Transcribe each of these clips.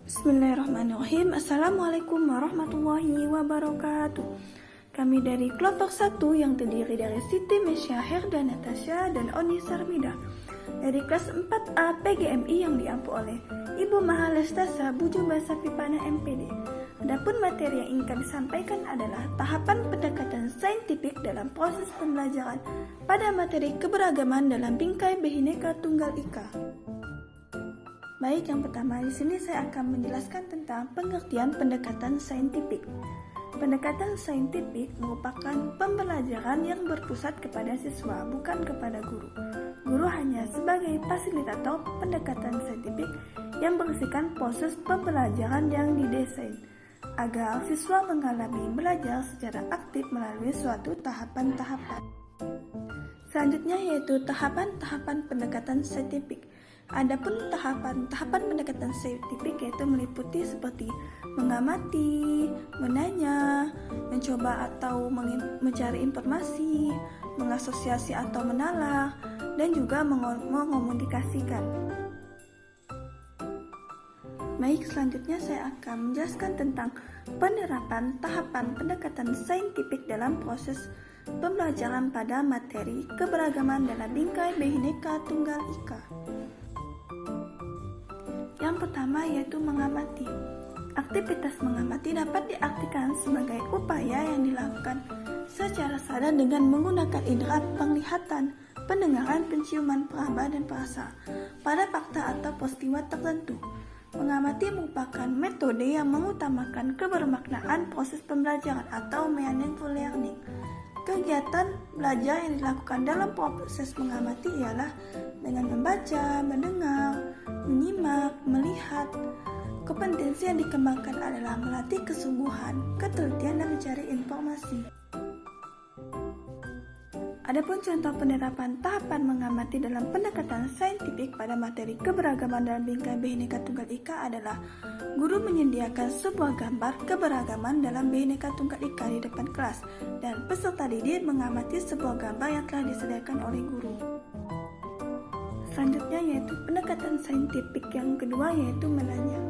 Bismillahirrahmanirrahim. Assalamualaikum warahmatullahi wabarakatuh. Kami dari kelompok 1 yang terdiri dari Siti Mesya, Herda Natasha, dan Oni Sarmida dari kelas 4A PGMI yang diampu oleh Ibu Mahalestasa Buju Basa Pipana MPD. Adapun materi yang ingin kami sampaikan adalah tahapan pendekatan saintifik dalam proses pembelajaran pada materi keberagaman dalam bingkai Bhinneka Tunggal Ika. Baik, yang pertama di sini saya akan menjelaskan tentang pengertian pendekatan saintifik. Pendekatan saintifik merupakan pembelajaran yang berpusat kepada siswa, bukan kepada guru. Guru hanya sebagai fasilitator pendekatan saintifik yang berisikan proses pembelajaran yang didesain agar siswa mengalami belajar secara aktif melalui suatu tahapan-tahapan. Selanjutnya yaitu tahapan-tahapan pendekatan saintifik. Adapun tahapan-tahapan pendekatan saintifik yaitu meliputi seperti mengamati, menanya, mencoba atau mencari informasi, mengasosiasi atau menalar, dan juga mengomunikasikan. Baik, selanjutnya saya akan menjelaskan tentang penerapan tahapan pendekatan saintifik dalam proses pembelajaran pada materi keberagaman dalam bingkai Bhinneka Tunggal Ika. Yang pertama yaitu mengamati. Aktivitas mengamati dapat diartikan sebagai upaya yang dilakukan secara sadar dengan menggunakan indera penglihatan, pendengaran, penciuman, peraba, dan perasa pada fakta atau peristiwa tertentu. Mengamati merupakan metode yang mengutamakan kebermaknaan proses pembelajaran atau meaningful learning. Kegiatan belajar yang dilakukan dalam proses mengamati ialah dengan membaca, mendengar, menyimak, melihat. Kompetensi yang dikembangkan adalah melatih kesungguhan, ketelitian, dan mencari informasi. Adapun contoh penerapan tahapan mengamati dalam pendekatan saintifik pada materi keberagaman dalam bingkai Bhinneka Tunggal Ika adalah guru menyediakan sebuah gambar keberagaman dalam Bhinneka Tunggal Ika di depan kelas dan peserta didik mengamati sebuah gambar yang telah disediakan oleh guru. Selanjutnya yaitu pendekatan saintifik yang kedua yaitu menanya.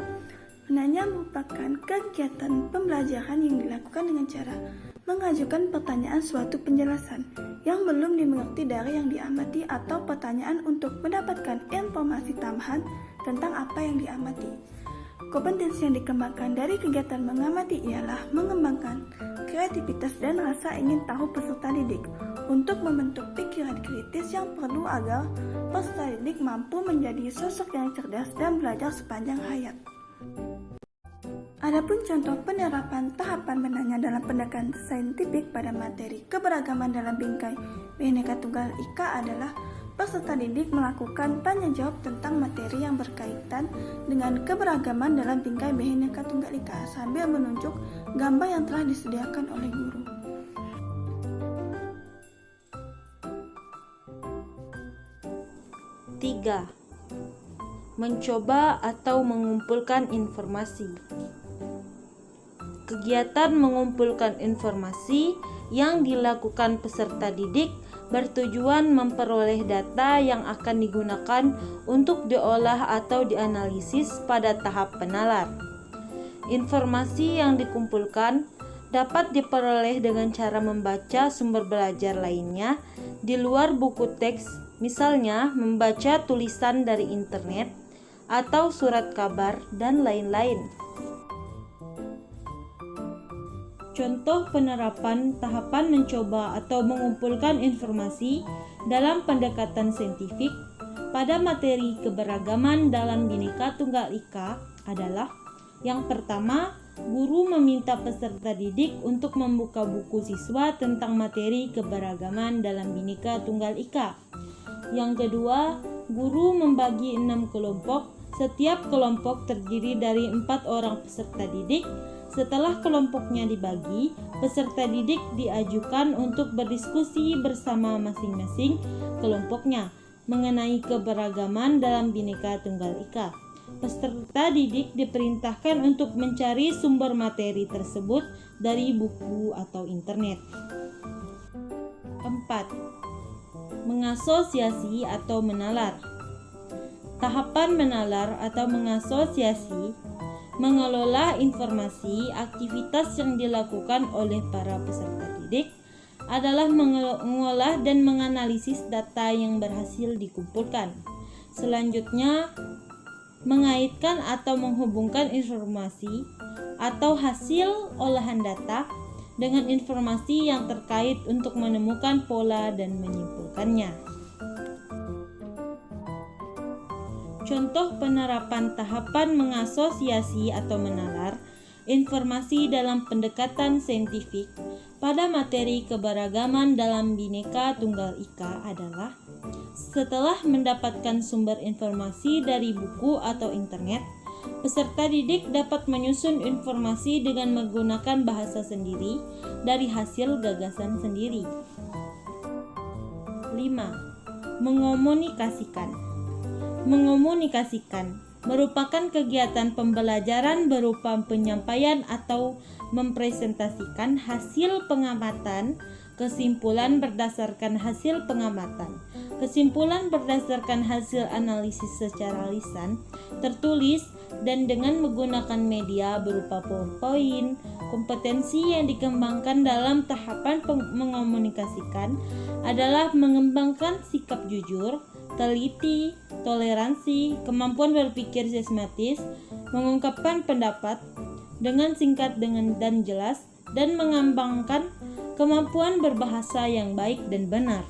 Menanya merupakan kegiatan pembelajaran yang dilakukan dengan cara mengajukan pertanyaan suatu penjelasan yang belum dimengerti dari yang diamati atau pertanyaan untuk mendapatkan informasi tambahan tentang apa yang diamati. Kompetensi yang dikembangkan dari kegiatan mengamati ialah mengembangkan kreativitas dan rasa ingin tahu peserta didik untuk membentuk pikiran kritis yang perlu agar peserta didik mampu menjadi sosok yang cerdas dan belajar sepanjang hayat. Adapun contoh penerapan tahapan menanya dalam pendekatan saintifik pada materi keberagaman dalam bingkai Bhinneka Tunggal Ika adalah peserta didik melakukan tanya jawab tentang materi yang berkaitan dengan keberagaman dalam bingkai Bhinneka Tunggal Ika sambil menunjuk gambar yang telah disediakan oleh guru. Tiga, mencoba atau mengumpulkan informasi. Kegiatan mengumpulkan informasi yang dilakukan peserta didik bertujuan memperoleh data yang akan digunakan untuk diolah atau dianalisis pada tahap penalar. Informasi yang dikumpulkan dapat diperoleh dengan cara membaca sumber belajar lainnya di luar buku teks, misalnya membaca tulisan dari internet atau surat kabar dan lain-lain. Contoh penerapan tahapan mencoba atau mengumpulkan informasi dalam pendekatan saintifik pada materi keberagaman dalam Bhinneka Tunggal Ika adalah: yang pertama, guru meminta peserta didik untuk membuka buku siswa tentang materi keberagaman dalam Bhinneka Tunggal Ika. Yang kedua, guru membagi 6 kelompok. Setiap kelompok terdiri dari 4 orang peserta didik. Setelah kelompoknya dibagi, peserta didik diajukan untuk berdiskusi bersama masing-masing kelompoknya mengenai keberagaman dalam Bhinneka Tunggal Ika. Peserta didik diperintahkan untuk mencari sumber materi tersebut dari buku atau internet. 4. Mengasosiasi atau menalar. tahapan menalar atau mengasosiasi, mengelola informasi, aktivitas yang dilakukan oleh para peserta didik adalah mengolah dan menganalisis data yang berhasil dikumpulkan. Selanjutnya, mengaitkan atau menghubungkan informasi atau hasil olahan data dengan informasi yang terkait untuk menemukan pola dan menyimpulkannya. Contoh penerapan tahapan mengasosiasi atau menalar informasi dalam pendekatan saintifik pada materi keberagaman dalam Bhinneka Tunggal Ika adalah: setelah mendapatkan sumber informasi dari buku atau internet, peserta didik dapat menyusun informasi dengan menggunakan bahasa sendiri dari hasil gagasan sendiri. 5. Mengomunikasikan merupakan kegiatan pembelajaran berupa penyampaian atau mempresentasikan hasil pengamatan, kesimpulan berdasarkan hasil pengamatan, kesimpulan berdasarkan hasil analisis secara lisan, tertulis, dan dengan menggunakan media berupa PowerPoint. Kompetensi yang dikembangkan dalam tahapan mengomunikasikan adalah mengembangkan sikap jujur, teliti, toleransi, kemampuan berpikir sistematis, mengungkapkan pendapat dengan singkat dan jelas, dan mengembangkan kemampuan berbahasa yang baik dan benar.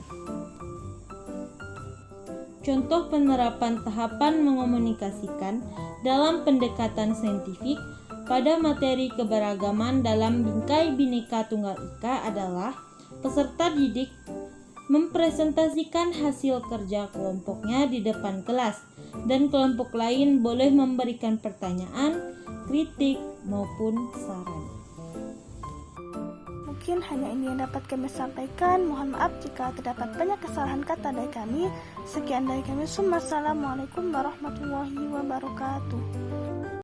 Contoh penerapan tahapan mengomunikasikan dalam pendekatan saintifik pada materi keberagaman dalam bingkai Bhinneka Tunggal Ika adalah: peserta didik mempresentasikan hasil kerja kelompoknya di depan kelas, dan kelompok lain boleh memberikan pertanyaan, kritik, maupun saran. Mungkin hanya ini yang dapat kami sampaikan. Mohon maaf jika terdapat banyak kesalahan kata dari kami. Sekian dari kami. Wassalamualaikum warahmatullahi wabarakatuh.